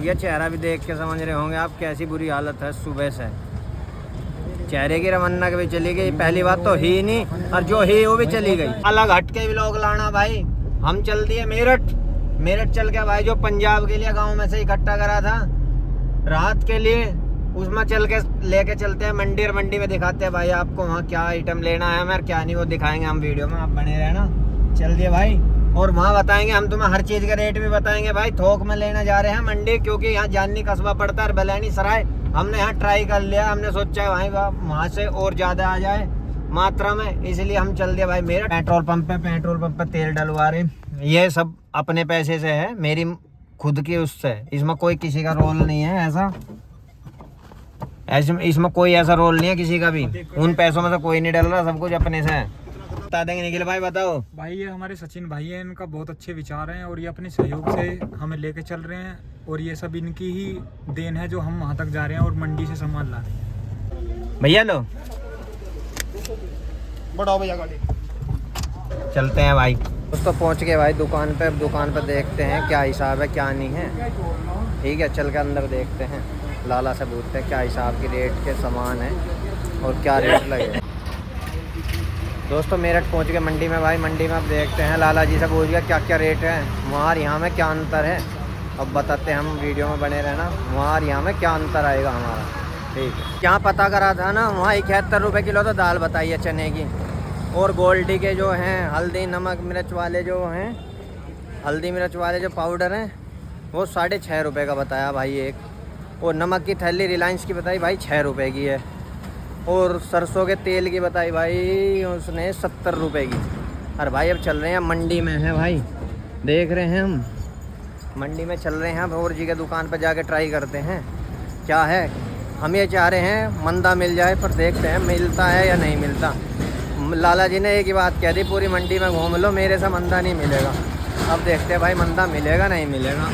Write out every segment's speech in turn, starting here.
ये चेहरा भी देख के समझ रहे होंगे आप कैसी बुरी हालत है सुबह से। चेहरे की रमन्ना भी चली गई, पहली बात तो ही नहीं, और जो ही वो भी चली गई। अलग हटके व्लॉग लाना भाई। हम चल दिए मेरठ चल के भाई, जो पंजाब के लिए गांव में से इकट्ठा करा था रात के लिए, उसमें चल के लेके चलते हैं मंडी, और मंडी में दिखाते हैं भाई आपको वहाँ क्या आइटम लेना है हमें, क्या नहीं वो दिखाएंगे हम वीडियो में, आप बने रहना। चल दिए भाई, और वहाँ बताएंगे हम तुम्हें, हर चीज़ के रेट भी बताएंगे भाई। थोक में लेने जा रहे हैं मंडी, क्योंकि यहाँ जाननी कस्बा पड़ता है बलैनी सराय। हमने यहाँ ट्राई कर लिया, हमने सोचा है वहाँ से और ज़्यादा आ जाए मात्रा में, इसलिए हम चल दिए भाई मेरठ। पेट्रोल पंप पे तेल डलवा रहे, ये सब अपने पैसे से है, मेरी खुद की उससे, इसमें कोई किसी का रोल नहीं है ऐसा इसमें कोई ऐसा रोल नहीं है किसी का भी, उन पैसों में से कोई नहीं डल रहा, सब कुछ अपने से है। बता देंगे निखिल भाई, बताओ भाई। ये हमारे सचिन भाई हैं, इनका बहुत अच्छे विचार हैं और ये अपने सहयोग से हमें लेके चल रहे हैं, और ये सब इनकी ही देन है जो हम वहाँ तक जा रहे हैं और मंडी से सामान ला रहे हैं। भैया लो बढ़ाओ भैया गाड़ी, चलते हैं भाई। दोस्तों पहुँच गए भाई दुकान पे, अब दुकान पे देखते हैं क्या हिसाब है क्या नहीं है। ठीक है, चल के अंदर देखते हैं, लाला से पूछते हैं क्या हिसाब की रेट के सामान है और क्या रेट लगे। दोस्तों मेरठ पहुंच गए मंडी में भाई, मंडी में अब देखते हैं, लाला जी से पूछ गया क्या क्या रेट है, वहाँ यहाँ में क्या अंतर है, अब बताते हैं हम, वीडियो में बने रहना, वहाँ यहाँ में क्या अंतर आएगा हमारा। ठीक है, यहाँ पता करा था ना, वहाँ 71 रुपये किलो तो दाल बताई है चने की, और गोल्डी के जो हैं हल्दी नमक मिर्च वाले जो हैं, हल्दी मिर्च वाले जो पाउडर हैं वो 6.5 रुपये का बताया भाई एक, और नमक की थैली रिलायंस की बताई भाई 6 रुपये की है, और सरसों के तेल की बताई भाई उसने 70 रुपये की। अरे भाई अब चल रहे हैं मंडी में है भाई, देख रहे हैं हम मंडी में चल रहे हैं, भोर जी के दुकान पर जाके ट्राई करते हैं क्या है। हम ये चाह रहे हैं मंदा मिल जाए, पर देखते हैं मिलता है या नहीं मिलता। लाला जी ने एक ही बात कह दी, पूरी मंडी में घूम लो मेरे से मंदा नहीं मिलेगा। अब देखते हैं भाई मंदा मिलेगा नहीं मिलेगा।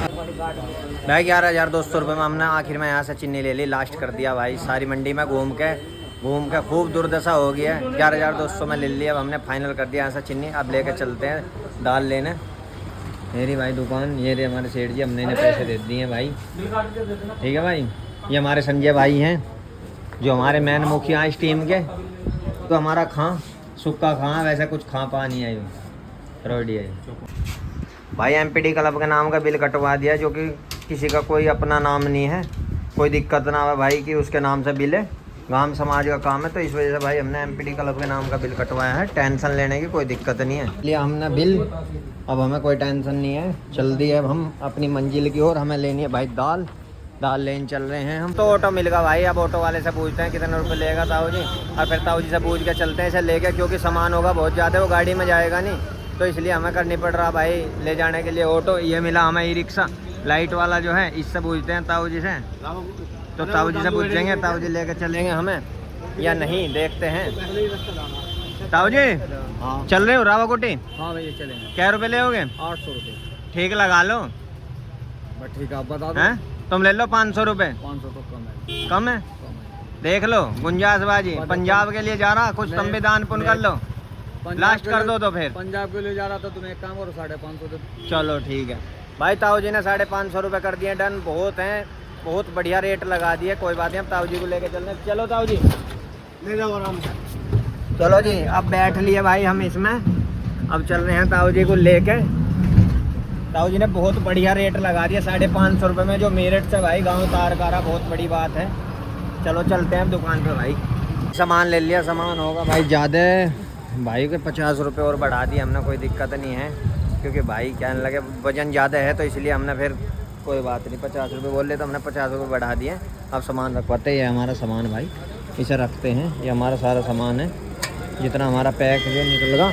भाई 11,200 रुपये में हमने आखिर में यहाँ से चीनी ले ली, लास्ट कर दिया भाई, सारी मंडी में घूम के खूब दुर्दशा हो गई है। 11,200 में ले लिया, अब हमने फाइनल कर दिया यहाँ से चीनी। अब लेके चलते हैं दाल लेने, मेरी भाई दुकान, ये रहे हमारे सेठ जी, हमने इन्हें पैसे दे दिए हैं भाई। ठीक है भाई, ये हमारे संजय भाई हैं जो हमारे मैन मुखिया इस टीम के, तो हमारा खां सुक्का खां, वैसे कुछ खा पा नहीं आई रोडी आई भाई। एमपीडी क्लब के नाम का बिल कटवा दिया, जो कि किसी का कोई अपना नाम नहीं है, कोई दिक्कत ना हो भाई कि उसके नाम से बिल है, गांव समाज का काम है, तो इस वजह से भाई हमने एमपीडी क्लब के नाम का बिल कटवाया है। टेंशन लेने की कोई दिक्कत नहीं है, इसलिए हमने बिल, अब हमें कोई टेंशन नहीं है। जल्दी अब हम अपनी मंजिल की ओर, हमें लेनी है भाई दाल लेने चल रहे हैं हम। तो ऑटो मिल गया भाई, अब ऑटो वाले से पूछते हैं कितने रुपये लेगा ताऊ जी, और फिर ताऊ जी से पूछ के चलते हैं इसे लेके, क्योंकि सामान होगा बहुत ज़्यादा, वो गाड़ी में जाएगा नहीं, तो इसलिए हमें करनी पड़ रहा भाई ले जाने के लिए ऑटो। ये मिला हमें ई रिक्शा लाइट वाला जो है, इससे पूछते हैं ताऊ जी से, तो ताऊ जी से पूछेंगे, ताऊ जी लेके चलेंगे हमें या नहीं, देखते हैं। ताऊ जी हाँ चल रहे हो रावाकोटी? हाँ भैया चलेंगे। क्या रुपये ले होगे? 800 रुपये। ठीक लगा लो। ठीक है, आप बता दो। हैं तुम ले लो 500 रुपये। 500 तो कम है, देख लो गुंजाशबाजी, पंजाब के लिए जा रहा, कुछ तुम भी दान पुण्य कर लो, लास्ट कर दो तो फिर। पंजाब के लिए जा रहा था, तुम एक काम करो 550 दे। चलो ठीक है भाई, ताऊ जी ने 550 रुपये कर दिए डन, बहुत हैं, बहुत बढ़िया रेट लगा दिए, कोई बात नहीं, हम ताऊ जी को लेके चल रहे हैं। चलो ताऊ जी ले जाओ आराम से। चलो जी, अब बैठ लिए भाई हम इसमें, अब चल रहे हैं ताऊ जी को लेके। ताऊ जी ने बहुत बढ़िया रेट लगा दिया 550 रुपये में, जो मेरठ से भाई गांव तारकारा, बहुत बड़ी बात है। चलो चलते हैं दुकान पे भाई, सामान ले लिया, सामान होगा भाई ज़्यादा, भाई के 50 रुपये और बढ़ा दिए हमने, कोई दिक्कत नहीं है, क्योंकि भाई कहने लगे वजन ज़्यादा है, तो इसलिए हमने फिर कोई बात नहीं, 50 रुपये बोल रहे तो हमने 50 रुपये बढ़ा दिए। अब सामान रखवाते हैं, ये हमारा सामान भाई, इसे रखते हैं, ये हमारा सारा सामान है, जितना हमारा पैक जो निकलेगा।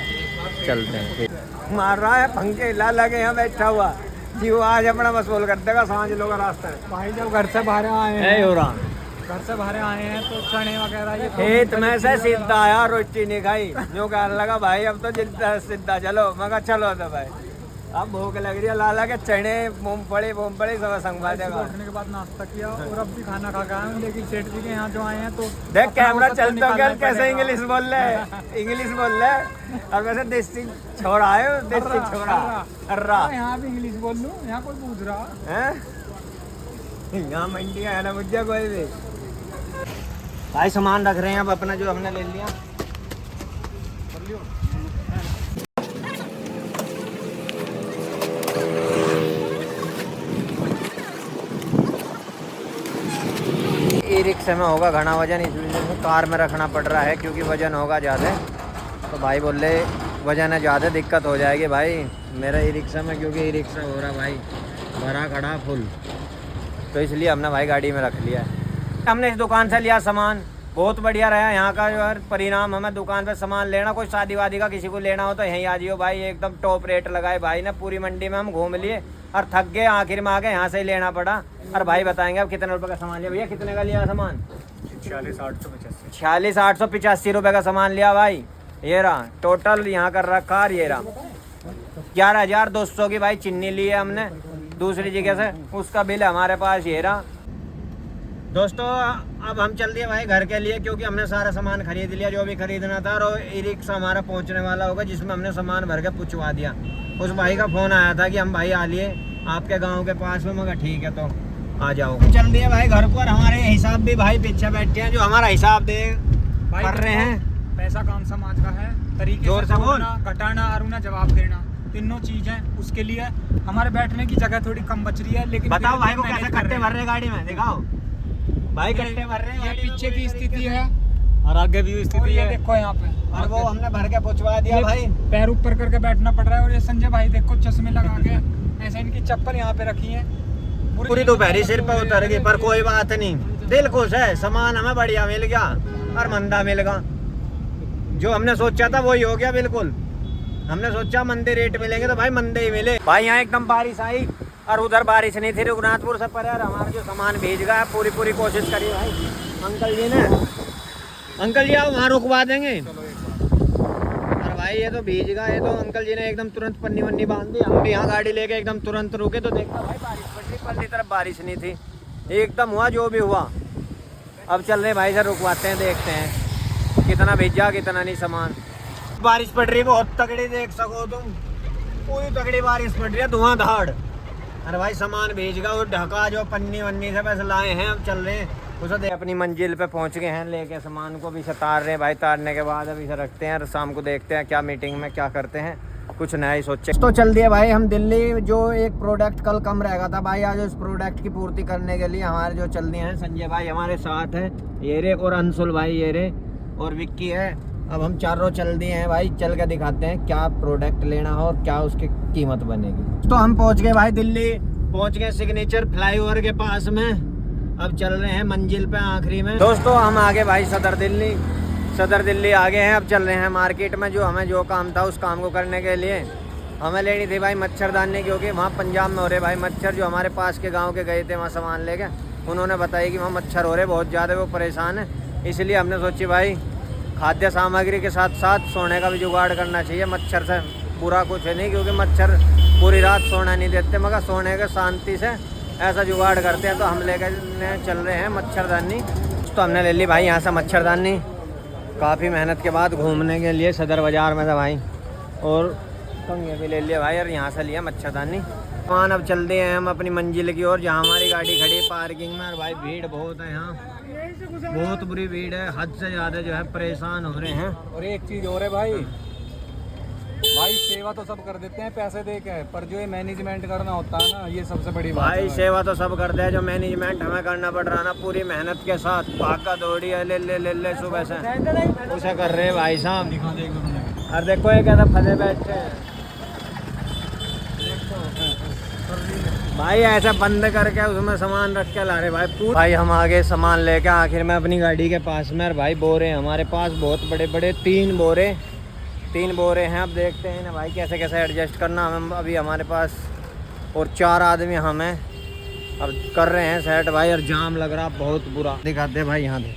चलते हैं फिर, मार रहा है पंखे, ला लगे यहाँ बैठा हुआ जी, वो आज अपना मशगूल कर देगा, सांझ लोग रास्ते में। भाई जब घर से बाहर आए है हो रहा, घर से बाहर आए हैं तो चने वगैरह ये खेत में से सीधा आया, रोटी नहीं खाई, जो कहने लगा भाई अब तो सीधा चलो, मगर चलो तो भाई अब भूख लग रही है, लाला के चने मूंगफली सब संगवा देगा। उठने के बाद नाश्ता किया और अब भी खाना खा के आए, लेकिन सेठ जी के यहाँ जो आए हैं तो देख कैमरा चलता है, कैसे इंग्लिश बोल रहे, इंग्लिश बोल रहे, और वैसे देसी छोड़ा है, देसी छोड़ा अर्रा। यहाँ भी इंग्लिश बोल लूँ, यहाँ कोई पूछ रहा है। यहाँ मंडी है ना मुझे कोई भी। भाई सामान रख रहे हैं अब अपना जो हमने ले लिया। ई रिक्शा में होगा घना वजन, इसलिए कार में रखना पड़ रहा है क्योंकि वजन होगा ज़्यादा। तो भाई बोले वजन है ज़्यादा, दिक्कत हो जाएगी भाई मेरा ई रिक्शा में, क्योंकि ई रिक्शा हो रहा भाई भरा खड़ा फुल। तो इसलिए हमने भाई गाड़ी में रख लिया है। हमने इस दुकान से लिया सामान, बहुत बढ़िया रहा यहाँ का जो है परिणाम। हमें दुकान पे सामान लेना, कोई शादी वादी का किसी को लेना हो तो यहीं आ जाइयो भाई, एकदम टॉप रेट लगाए भाई ने। पूरी मंडी में हम घूम लिए और थक गए, आखिर में आ गए यहाँ से ही लेना पड़ा। और भाई बताएंगे अब कितने रुपए का सामान लिया। भैया कितने का लिया सामान? 46,885 रुपये का सामान लिया भाई। ये रहा टोटल यहाँ कर रखा, ये रहा 11,200 की भाई चीनी ली है हमने दूसरी जगह से, उसका बिल हमारे पास ये रहा। दोस्तों अब हम चल दिए भाई घर के लिए, क्योंकि हमने सारा सामान खरीद लिया जो भी खरीदना था। और ई रिक्शा हमारा पहुंचने वाला होगा जिसमें हमने सामान भर के पुचवा दिया। उस भाई का फ़ोन आया था कि हम भाई आ लिए आपके गांव के पास में, मगर ठीक है तो आ जाओ। चल दिए भाई घर पर। हमारे हिसाब भी भाई पीछे बैठे हैं जो हमारा हिसाब दे कर रहे हैं। पैसा काम समाज का है, तरीके जोर से बोल। घटाना और ना जवाब देना, तीनों चीजें उसके लिए। हमारे बैठने की जगह थोड़ी कम बच रही है, लेकिन बताओ भाई को कैसे कट्टे भर रहे गाड़ी में, दिखाओ भाई कट्टे भर रहे हैं। पीछे की स्थिति है और आगे भी स्थिति है, देखो यहाँ पे। और वो हमने भर के पहुंचवा दिया भाई। पैर ऊपर करके बैठना पड़ रहा है। और ये संजय भाई देखो चश्मे लगा के, ऐसे इनकी चप्पल यहाँ पे रखी है। पूरी दोपहरी सिर पे उतर गई, पर कोई बात नहीं, दिल खुश है। सामान हमें बढ़िया मिल गया और मंदा मिल गया। जो हमने सोचा था वही हो गया बिल्कुल। हमने सोचा मंदे रेट मिलेंगे तो भाई मंदे ही मिले। भाई यहाँ एकदम बारिश आई और उधर बारिश नहीं थी। रघुनाथपुर से पर यार हमारा जो सामान भेज गया, पूरी कोशिश करी भाई अंकल जी ने। अंकल जी आओ वहाँ रुकवा देंगे। और भाई ये तो भीज गया, ये तो अंकल जी ने एकदम तुरंत पन्नी वन्नी बांध दी। हम भी यहाँ गाड़ी लेके एकदम तुरंत रुके तो देखा भाई बारिश पड़ रही, पल्ली तरफ बारिश नहीं थी, एकदम हुआ जो भी हुआ। अब चल रहे भाई सर रुकवाते हैं, देखते हैं कितना भेजा कितना नहीं सामान। बारिश पड़ रही है बहुत तगड़ी, देख सको तुम, पूरी तगड़ी बारिश पड़ रही है, धुआंधार। अरे भाई सामान भेज गया और ढका जो पन्नी वन्नी से बस लाए हैं। अब चल रहे हैं उसे अपनी मंजिल पे पहुंच गए हैं, लेके सामान को भी से तार रहे हैं भाई। तारने के बाद अभी से रखते हैं और शाम को देखते हैं क्या मीटिंग में क्या करते हैं, कुछ नया ही सोचे। तो चल दिए भाई हम दिल्ली। जो एक प्रोडक्ट कल कम रहेगा था भाई, आज उस प्रोडक्ट की पूर्ति करने के लिए हमारे जो चल दिए हैं। संजय भाई हमारे साथ है, ये रे, और अंशुल भाई ये रे, और विक्की है। अब हम चारों चल दिए हैं भाई, चल के दिखाते हैं क्या प्रोडक्ट लेना हो और क्या उसकी कीमत बनेगी। तो हम पहुंच गए भाई दिल्ली, पहुंच गए सिग्नेचर फ्लाईओवर के पास में। अब चल रहे हैं मंजिल पे आखिरी में। दोस्तों हम आ गए भाई सदर दिल्ली आ गए हैं। अब चल रहे हैं मार्केट में, जो हमें जो काम था उस काम को करने के लिए हमें लेनी थी भाई मच्छरदानी, क्योंकि वहाँ पंजाब में हो रहे भाई मच्छर। जो हमारे पास के गाँव के गए थे वहाँ सामान लेके, उन्होंने बताया कि वहाँ मच्छर हो रहे बहुत ज़्यादा, वो परेशान है। इसलिए हमने सोची भाई खाद्य सामग्री के साथ साथ सोने का भी जुगाड़ करना चाहिए। मच्छर से बुरा कुछ है नहीं, क्योंकि मच्छर पूरी रात सोना नहीं देते, मगर सोने के शांति से ऐसा जुगाड़ करते हैं। तो हम लेकर चल रहे हैं मच्छरदानी। तो हमने ले ली भाई यहाँ से मच्छरदानी, काफ़ी मेहनत के बाद घूमने के लिए सदर बाज़ार में था भाई, और कंगे भी ले लिया भाई, और यहाँ से लिया मच्छरदानी। सामान अब चल दिए हैं हम अपनी मंजिल की ओर, जहाँ हमारी गाड़ी खड़ी है पार्किंग में। और भाई भीड़ बहुत है यहाँ, बहुत बुरी भीड़ है, हद से ज़्यादा जो है परेशान हो रहे हैं। और एक चीज़ और है भाई सेवा तो सब कर देते हैं पैसे दे के, पर जो ये मैनेजमेंट करना होता है ना, ये सबसे बड़ी बात भाई। सेवा तो सब करते हैं, जो मैनेजमेंट हमें करना पड़ रहा है ना पूरी मेहनत के साथ, भागा दौड़ी है ले सुबह से उसे कर रहे हैं भाई साहब। और देखो ये कहता फंसे बैठे हैं भाई, ऐसा बंद करके उसमें सामान रख के ला रहे भाई। भाई हम आगे सामान लेके आखिर में अपनी गाड़ी के पास में। और भाई बोरे हमारे पास बहुत बड़े बड़े, 3 बोरे हैं। अब देखते हैं ना भाई कैसे कैसे एडजस्ट करना। हम अभी हमारे पास और 4 आदमी हम हैं, अब कर रहे हैं सेट भाई। और जाम लग रहा बहुत बुरा, दिखाते हैं भाई यहाँ देख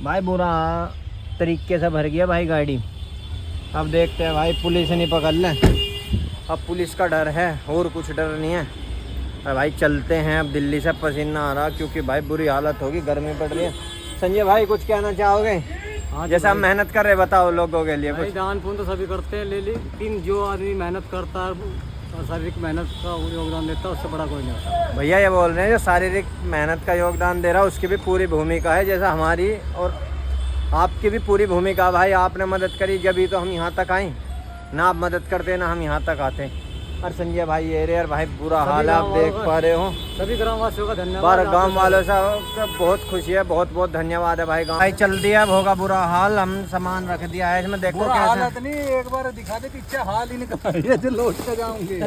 भाई, बुरा तरीके से भर गया भाई गाड़ी। अब देखते हैं भाई पुलिस नहीं पकड़ ले, अब पुलिस का डर है और कुछ डर नहीं है। और भाई चलते हैं अब, दिल्ली से पसीना आ रहा क्योंकि भाई बुरी हालत होगी, गर्मी पड़ रही है। संजय भाई कुछ कहना चाहोगे? हाँ, जैसे हम मेहनत कर रहे बताओ लोगों के लिए कुछ। दान पुण्य तो सभी करते हैं, ले ली, लेकिन जो आदमी मेहनत करता है और शारीरिक मेहनत का योगदान देता है, उससे बड़ा कोई नहीं होता। भैया ये बोल रहे हैं जो शारीरिक मेहनत का योगदान दे रहा है उसकी भी पूरी भूमिका है, जैसा हमारी और आपकी भी पूरी भूमिका। भाई आपने मदद करी जब तो हम यहाँ तक आए, ना आप मदद करते ना हम यहाँ तक आते। और संजय भाई ये रे यार भाई बुरा हाल है, आप देख पा रहे हो। सभी ग्रामवासियों का धन्यवाद। बार गांव वालों से बहुत खुशी है, बहुत बहुत धन्यवाद है भाई। गाँव भाई चल दिया, अब होगा बुरा हाल। हम सामान रख दिया है इसमें, देखो कैसे हालत नहीं, एक बार दिखा दे पीछे हाल ही निकल लौट कर जाऊंगे।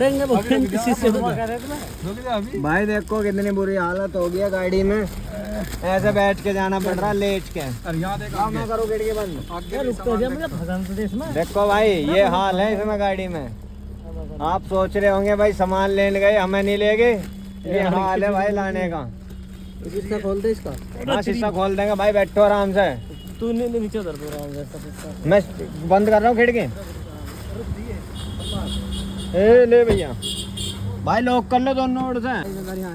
भाई देखो कितनी बुरी हालत हो गई है गाड़ी में, ऐसे बैठ के जाना पड़ रहा, लेट के। मैं करो खिड़की बंद। देखो भाई ये हाल है इसमें गाड़ी में। आप सोच रहे होंगे भाई सामान लेने गए हमें नहीं ले गए, ये हाल है भाई लाने का। शीशा खोल दे इसका। हाँ शीशा खोल देंगे भाई, बैठो आराम से। तू नीचे उतर आराम से। मैं बंद कर रहा हूँ खिड़की। ए ले भैया भाई लॉक कर लो दोनों ओर से।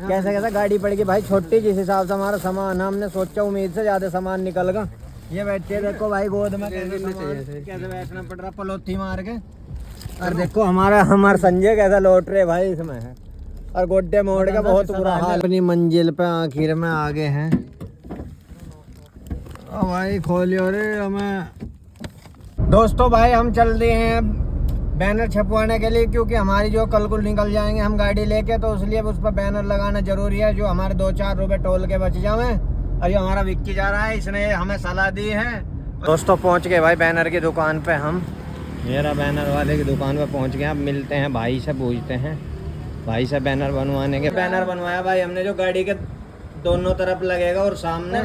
कैसे कैसे गाड़ी पड़ गई भाई छोटी, जिस हिसाब से हमारा सामान है, हमने सोचा उम्मीद से ज्यादा सामान निकल गया। ये बैठे देखो भाई गोद में कैसे बैठना पड़ रहा पलोथी मार के। और देखो हमारा संजय कैसा लौट रहे भाई इसमें है, और गोड्डे मोड़ का बहुत बुरा हाल। अपनी मंजिल पे आखिर में आ गए हैं। ओ भाई खोलियो रे हमें। दोस्तों भाई हम चल दिए हैं बैनर छपवाने के लिए, क्योंकि हमारी जो कल को निकल जाएंगे हम गाड़ी लेके, तो इसलिए उस पर बैनर लगाना जरूरी है, जो हमारे 2-4 रुपए टोल के बच जावे। और जो हमारा विक्की जा रहा है इसने हमें सलाह दी है। दोस्तों पहुंच गए भाई बैनर की दुकान पे हम, मेरा बैनर वाले की दुकान पे पहुंच गए। अब मिलते हैं भाई से, पूछते हैं भाई से बैनर बनवाने के। बैनर बनवाया भाई हमने जो गाड़ी के दोनों तरफ लगेगा, और सामने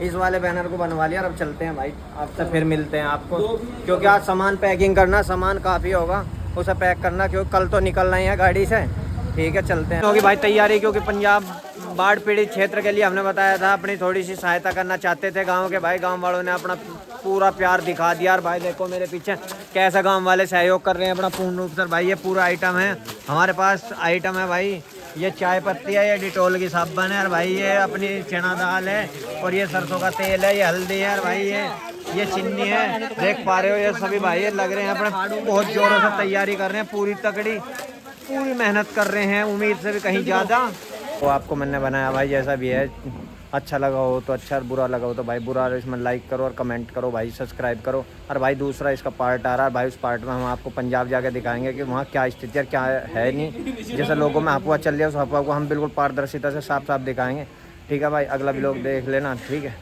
इस वाले बैनर को बनवा लिया। और अब चलते हैं भाई, आपसे फिर मिलते हैं आपको, क्योंकि आज सामान पैकिंग करना, सामान काफ़ी होगा उसे पैक करना, क्योंकि कल तो निकलना ही है गाड़ी से। ठीक है चलते हैं। क्योंकि भाई तैयारी, क्योंकि पंजाब बाढ़ पीड़ित क्षेत्र के लिए हमने बताया था अपनी थोड़ी सी सहायता करना चाहते थे गांव के भाई। गांव वालों ने अपना पूरा प्यार दिखा दिया। और भाई देखो मेरे पीछे कैसा गांव वाले सहयोग कर रहे हैं अपना पूर्ण रूप से। भाई ये पूरा आइटम है हमारे पास, आइटम है भाई, ये चाय पत्ती है, ये डिटोल की साबुन है, और भाई ये अपनी चना दाल है, और ये सरसों का तेल है, ये हल्दी है, और भाई ये चीनी है। देख पा रहे हो ये सभी भाई ये लग रहे हैं अपने बहुत जोरों से तैयारी कर रहे हैं, पूरी तकड़ी पूरी मेहनत कर रहे हैं, उम्मीद से भी कहीं ज़्यादा। वो आपको मैंने बनाया भाई, जैसा भी है अच्छा लगा हो तो अच्छा, बुरा लगा हो तो भाई बुरा, इसमें लाइक करो और कमेंट करो भाई, सब्सक्राइब करो। और भाई दूसरा इसका पार्ट आ रहा है भाई, उस पार्ट में हम आपको पंजाब जाके दिखाएंगे कि वहाँ क्या स्थिति है, क्या है नहीं। जैसे लोगों में अफवाह चल रही है उस अफवाह को हम बिल्कुल पारदर्शिता से साफ साफ दिखाएंगे। ठीक है भाई, अगला भी लोग देख लेना। ठीक है।